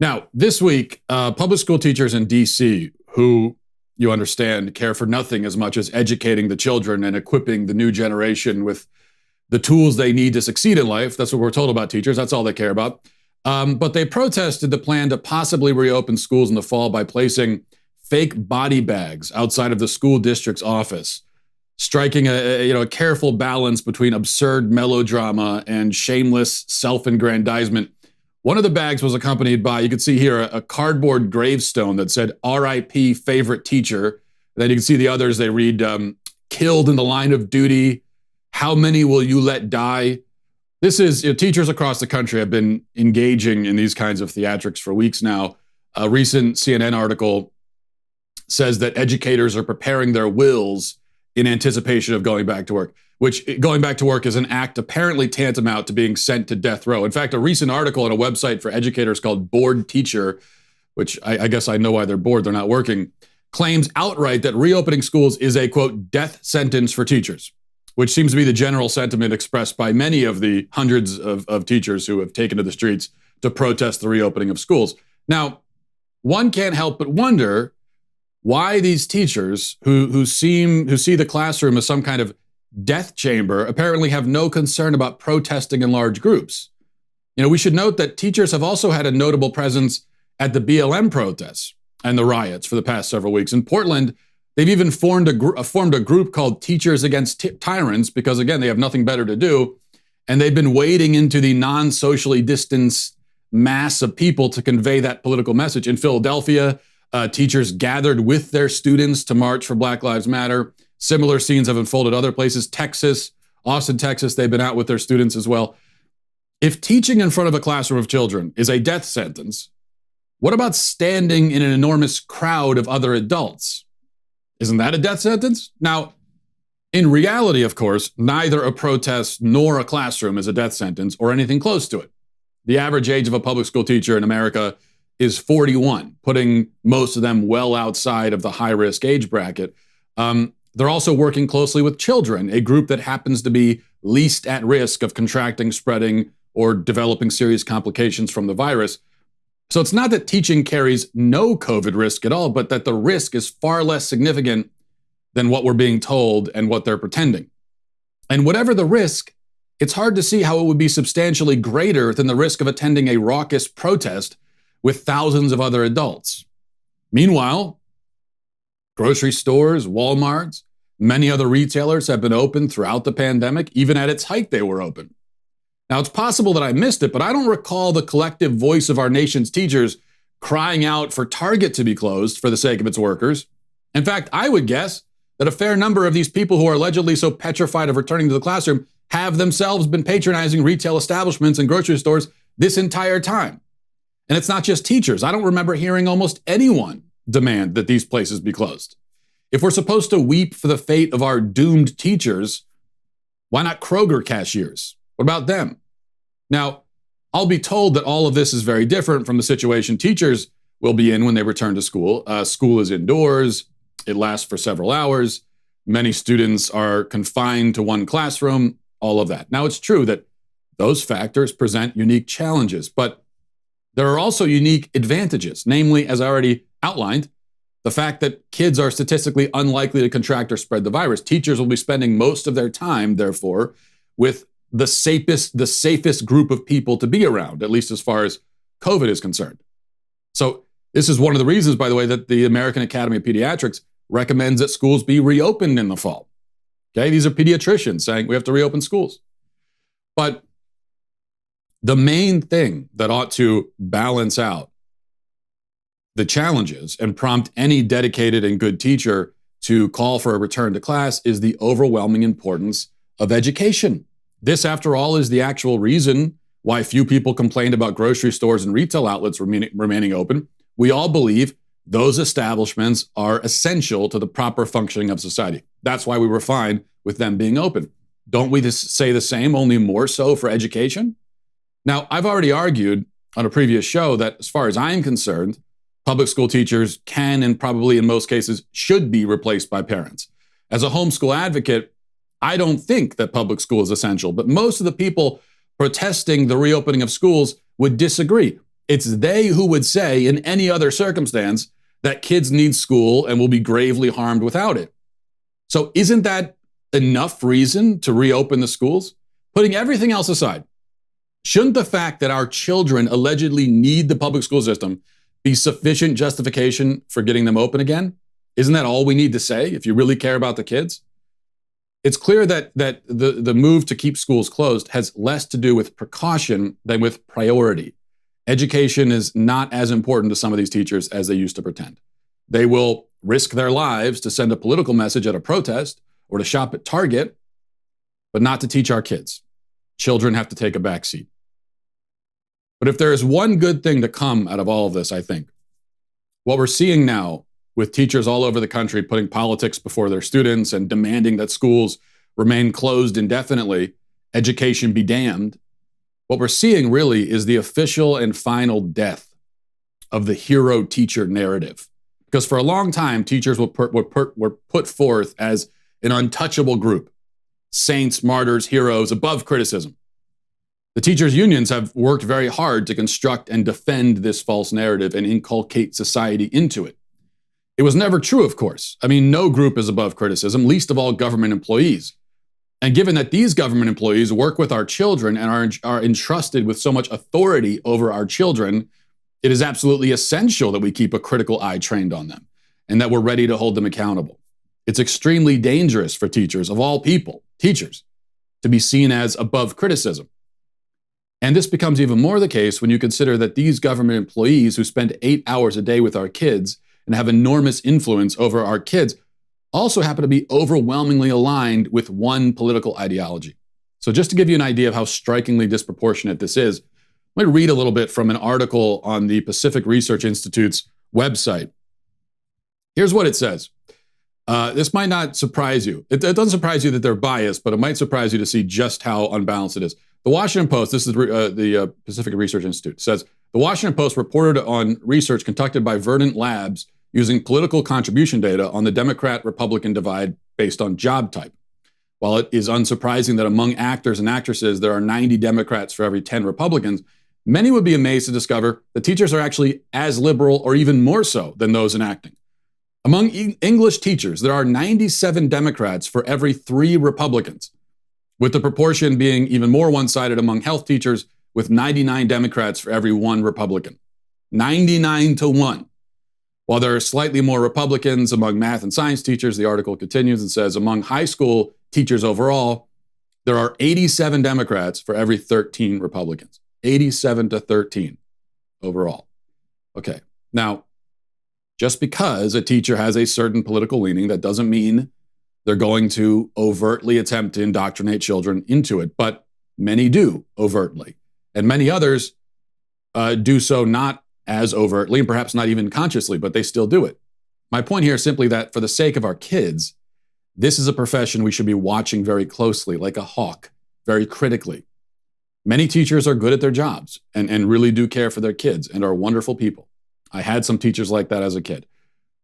Now, this week, public school teachers in D.C., who you understand care for nothing as much as educating the children and equipping the new generation with the tools they need to succeed in life. That's what we're told about teachers. That's all they care about. But they protested the plan to possibly reopen schools in the fall by placing fake body bags outside of the school district's office, striking a careful balance between absurd melodrama and shameless self-aggrandizement. One of the bags was accompanied by, you can see here, a cardboard gravestone that said R.I.P. favorite teacher. Then you can see the others, they read, killed in the line of duty, how many will you let die? This is, teachers across the country have been engaging in these kinds of theatrics for weeks now. A recent CNN article says that educators are preparing their wills in anticipation of going back to work, which going back to work is an act apparently tantamount to being sent to death row. In fact, a recent article on a website for educators called Bored Teacher, which I guess I know why they're bored, they're not working, claims outright that reopening schools is a, quote, death sentence for teachers, which seems to be the general sentiment expressed by many of the hundreds of teachers who have taken to the streets to protest the reopening of schools. Now, one can't help but wonder why these teachers who see the classroom as some kind of death chamber apparently have no concern about protesting in large groups. We should note that teachers have also had a notable presence at the BLM protests and the riots for the past several weeks. In Portland, they've even formed a group called Teachers Against Tyrants because, again, they have nothing better to do. And they've been wading into the non-socially distanced mass of people to convey that political message. In Philadelphia, teachers gathered with their students to march for Black Lives Matter. Similar scenes have unfolded other places. Texas, Austin, Texas, they've been out with their students as well. If teaching in front of a classroom of children is a death sentence, what about standing in an enormous crowd of other adults? Isn't that a death sentence? Now, in reality, of course, neither a protest nor a classroom is a death sentence or anything close to it. The average age of a public school teacher in America is 41, putting most of them well outside of the high-risk age bracket. They're also working closely with children, a group that happens to be least at risk of contracting, spreading, or developing serious complications from the virus. So it's not that teaching carries no COVID risk at all, but that the risk is far less significant than what we're being told and what they're pretending. And whatever the risk, it's hard to see how it would be substantially greater than the risk of attending a raucous protest with thousands of other adults. Meanwhile, grocery stores, Walmarts, many other retailers have been open throughout the pandemic. Even at its height, they were open. Now, it's possible that I missed it, but I don't recall the collective voice of our nation's teachers crying out for Target to be closed for the sake of its workers. In fact, I would guess that a fair number of these people who are allegedly so petrified of returning to the classroom have themselves been patronizing retail establishments and grocery stores this entire time. And it's not just teachers. I don't remember hearing almost anyone demand that these places be closed. If we're supposed to weep for the fate of our doomed teachers, why not Kroger cashiers? What about them? Now, I'll be told that all of this is very different from the situation teachers will be in when they return to school. School is indoors. It lasts for several hours. Many students are confined to one classroom, all of that. Now, it's true that those factors present unique challenges, but there are also unique advantages, namely, as I already outlined, the fact that kids are statistically unlikely to contract or spread the virus. Teachers will be spending most of their time, therefore, with the safest group of people to be around, at least as far as COVID is concerned. So this is one of the reasons, by the way, that the American Academy of Pediatrics recommends that schools be reopened in the fall. Okay, these are pediatricians saying we have to reopen schools. But the main thing that ought to balance out the challenges and prompt any dedicated and good teacher to call for a return to class is the overwhelming importance of education. This, after all, is the actual reason why few people complained about grocery stores and retail outlets remaining open. We all believe those establishments are essential to the proper functioning of society. That's why we were fine with them being open. Don't we say the same, only more so for education? Now, I've already argued on a previous show that as far as I'm concerned, public school teachers can and probably in most cases should be replaced by parents. As a homeschool advocate, I don't think that public school is essential, but most of the people protesting the reopening of schools would disagree. It's they who would say in any other circumstance that kids need school and will be gravely harmed without it. So isn't that enough reason to reopen the schools? Putting everything else aside, shouldn't the fact that our children allegedly need the public school system be sufficient justification for getting them open again? Isn't that all we need to say if you really care about the kids? It's clear that the move to keep schools closed has less to do with precaution than with priority. Education is not as important to some of these teachers as they used to pretend. They will risk their lives to send a political message at a protest or to shop at Target, but not to teach our kids. Children have to take a back seat. But if there is one good thing to come out of all of this, I think, what we're seeing now with teachers all over the country putting politics before their students and demanding that schools remain closed indefinitely, education be damned, what we're seeing really is the official and final death of the hero teacher narrative. Because for a long time, teachers were put forth as an untouchable group, saints, martyrs, heroes, above criticism. The teachers' unions have worked very hard to construct and defend this false narrative and inculcate society into it. It was never true, of course. I mean, no group is above criticism, least of all government employees. And given that these government employees work with our children and are entrusted with so much authority over our children, it is absolutely essential that we keep a critical eye trained on them and that we're ready to hold them accountable. It's extremely dangerous for teachers, of all people, teachers, to be seen as above criticism. And this becomes even more the case when you consider that these government employees who spend 8 hours a day with our kids and have enormous influence over our kids also happen to be overwhelmingly aligned with one political ideology. So just to give you an idea of how strikingly disproportionate this is, let me read a little bit from an article on the Pacific Research Institute's website. Here's what it says. This might not surprise you. It doesn't surprise you that they're biased, but it might surprise you to see just how unbalanced it is. The Washington Post, this is the Pacific Research Institute, says, the Washington Post reported on research conducted by Verdant Labs using political contribution data on the Democrat-Republican divide based on job type. While it is unsurprising that among actors and actresses there are 90 Democrats for every 10 Republicans, many would be amazed to discover that teachers are actually as liberal or even more so than those in acting. Among English teachers, there are 97 Democrats for every 3 Republicans, with the proportion being even more one-sided among health teachers, with 99 Democrats for every 1 Republican. 99 to 1. While there are slightly more Republicans among math and science teachers, the article continues and says, among high school teachers overall, there are 87 Democrats for every 13 Republicans. 87 to 13 overall. Okay, now, just because a teacher has a certain political leaning, that doesn't mean they're going to overtly attempt to indoctrinate children into it, but many do overtly. And many others do so not as overtly, and perhaps not even consciously, but they still do it. My point here is simply that for the sake of our kids, this is a profession we should be watching very closely, like a hawk, very critically. Many teachers are good at their jobs and really do care for their kids and are wonderful people. I had some teachers like that as a kid.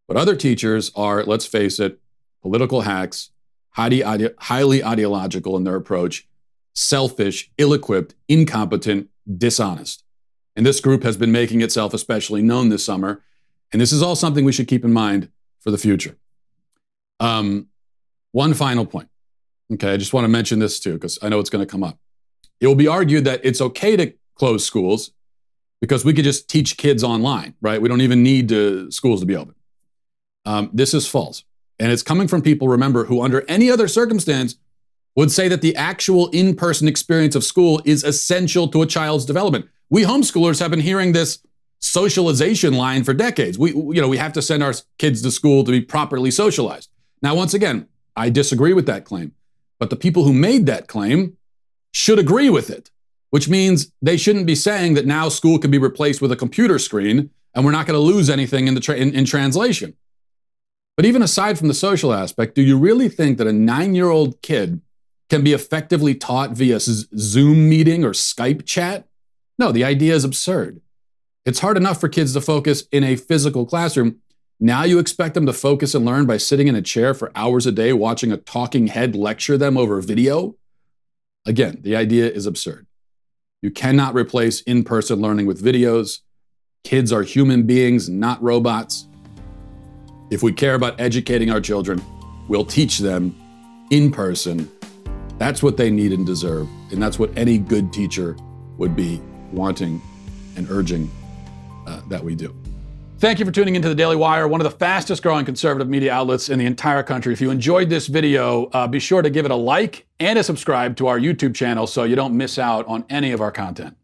But other teachers are, let's face it, political hacks, highly ideological in their approach, selfish, ill-equipped, incompetent, dishonest. And this group has been making itself especially known this summer. And this is all something we should keep in mind for the future. One final point. Okay, I just want to mention this too, because I know it's going to come up. It will be argued that it's okay to close schools because we could just teach kids online, right? We don't even need schools to be open. This is false. And it's coming from people, remember, who under any other circumstance would say that the actual in-person experience of school is essential to a child's development. We homeschoolers have been hearing this socialization line for decades. We have to send our kids to school to be properly socialized. Now, once again, I disagree with that claim, but the people who made that claim should agree with it, which means they shouldn't be saying that now school can be replaced with a computer screen and we're not going to lose anything in translation. But even aside from the social aspect, do you really think that a 9-year-old kid can be effectively taught via Zoom meeting or Skype chat? No, the idea is absurd. It's hard enough for kids to focus in a physical classroom. Now you expect them to focus and learn by sitting in a chair for hours a day watching a talking head lecture them over video? Again, the idea is absurd. You cannot replace in-person learning with videos. Kids are human beings, not robots. If we care about educating our children, we'll teach them in person. That's what they need and deserve. And that's what any good teacher would be wanting and urging that we do. Thank you for tuning into the Daily Wire, one of the fastest growing conservative media outlets in the entire country. If you enjoyed this video, be sure to give it a like and a subscribe to our YouTube channel so you don't miss out on any of our content.